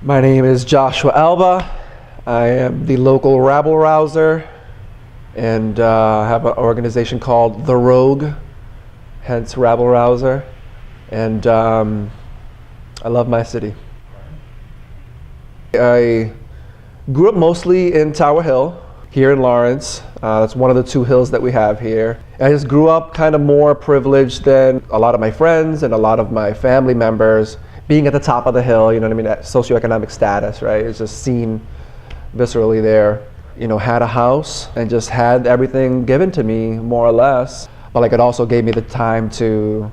My name is Joshua Alba. I am the local rabble rouser and have an organization called The Rogue, hence rabble rouser. And I love my city. I grew up mostly in Tower Hill, here in Lawrence. That's one of the two hills that we have here. I just grew up kind of more privileged than a lot of my friends and a lot of my family members, being at the top of the hill, you know what I mean, that socioeconomic status, right? It's just seen viscerally there. You know, had a house and just had everything given to me, more or less. But like, it also gave me the time to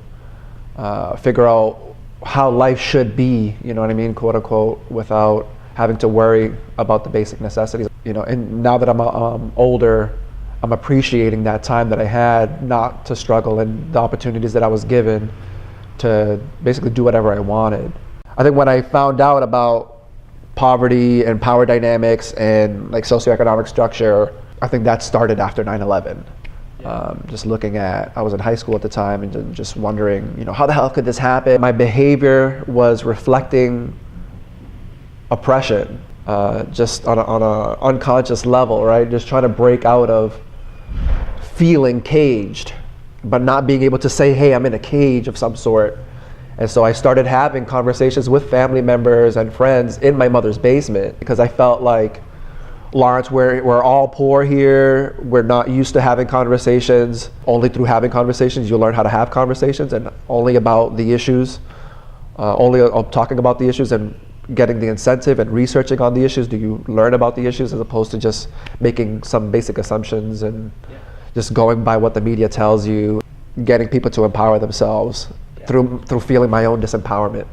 figure out how life should be, you know what I mean, quote unquote, without having to worry about the basic necessities. You know, and now that I'm older, I'm appreciating that time that I had not to struggle and the opportunities that I was given to basically do whatever I wanted. I think when I found out about poverty and power dynamics and like socioeconomic structure, I think that started after 9/11. Just looking at, I was in high school at the time and just wondering, you know, how the hell could this happen? My behavior was reflecting oppression, just on a unconscious level, right? Just trying to break out of feeling caged, but not being able to say, hey, I'm in a cage of some sort. And so I started having conversations with family members and friends in my mother's basement, because I felt like, Lawrence, we're all poor here. We're not used to having conversations. Only through having conversations, you learn how to have conversations, and only about the issues, only talking about the issues and getting the incentive and researching on the issues do you learn about the issues, as opposed to just making some basic assumptions and just going by what the media tells you, getting people to empower themselves through feeling my own disempowerment.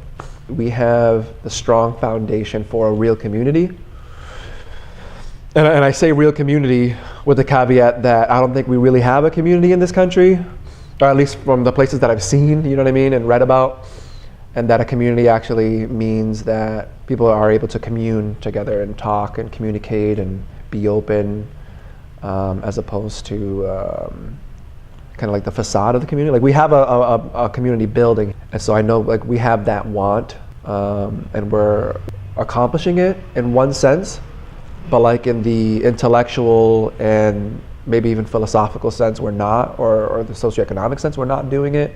We have the strong foundation for a real community. And I say real community with the caveat that I don't think we really have a community in this country, or at least from the places that I've seen, you know what I mean, and read about. And that a community actually means that people are able to commune together and talk and communicate and be open, as opposed to kind of like the facade of the community. Like, we have a community building, and so I know like we have that want, and we're accomplishing it in one sense, but like in the intellectual and maybe even philosophical sense we're not, or the socioeconomic sense we're not doing it.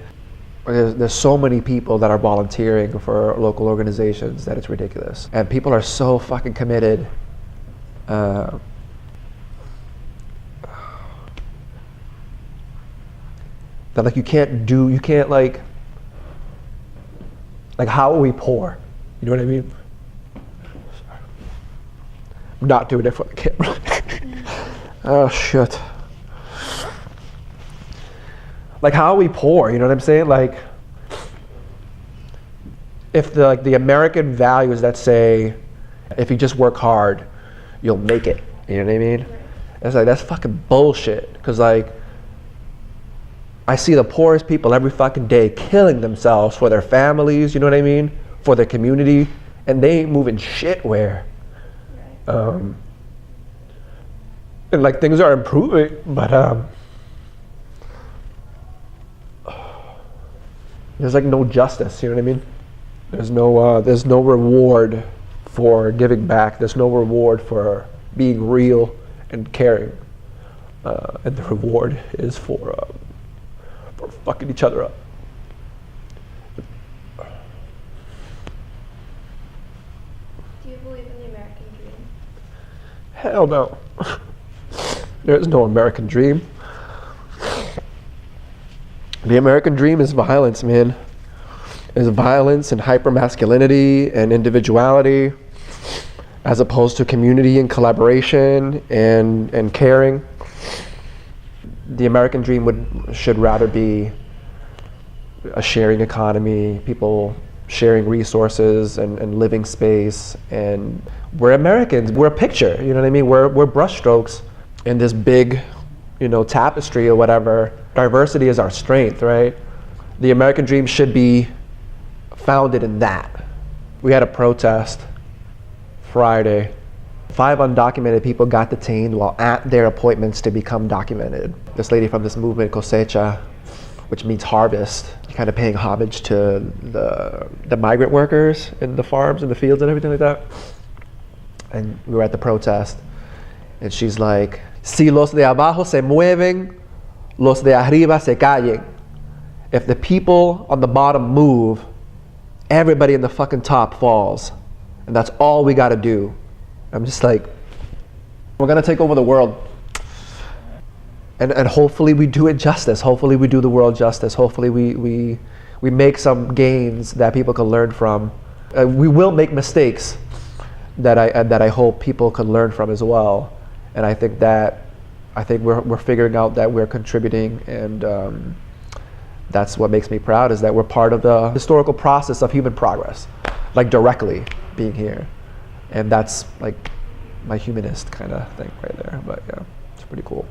There's so many people that are volunteering for local organizations that it's ridiculous. And people are so fucking committed. That like you can't like how are we poor? You know what I mean? I'm not doing it for the camera. Oh shit. Like, how are we poor? You know what I'm saying? Like, if the American values that say, if you just work hard, you'll make it. You know what I mean? It's like, that's fucking bullshit. Because like, I see the poorest people every fucking day killing themselves for their families, you know what I mean? For their community, and they ain't moving shit where. And like, things are improving, but there's like no justice, you know what I mean? There's no reward for giving back. There's no reward for being real and caring. And the reward is for fucking each other up. Do you believe in the American dream? Hell no. There's no American dream. The American dream is violence, man. It's violence and hypermasculinity and individuality, as opposed to community and collaboration and caring. The American dream should rather be a sharing economy, people sharing resources and living space. And we're Americans. We're a picture, you know what I mean? We're brushstrokes in this big, you know, tapestry or whatever. Diversity is our strength, right? The American dream should be founded in that. We had a protest Friday. 5 undocumented people got detained while at their appointments to become documented. This lady from this movement, Cosecha, which means harvest, kind of paying homage to the migrant workers in the farms and the fields and everything like that. And we were at the protest, and she's like, si los de abajo se mueven, los de arriba se callen. If the people on the bottom move, everybody in the fucking top falls. And that's all we gotta do. I'm just like, we're gonna take over the world. And hopefully we do it justice. Hopefully we do the world justice. Hopefully we make some gains that people can learn from. We will make mistakes that I hope people can learn from as well. And I think we're figuring out that we're contributing, and that's what makes me proud, is that we're part of the historical process of human progress, like directly being here. And that's like my humanist kind of thing right there. But yeah, it's pretty cool.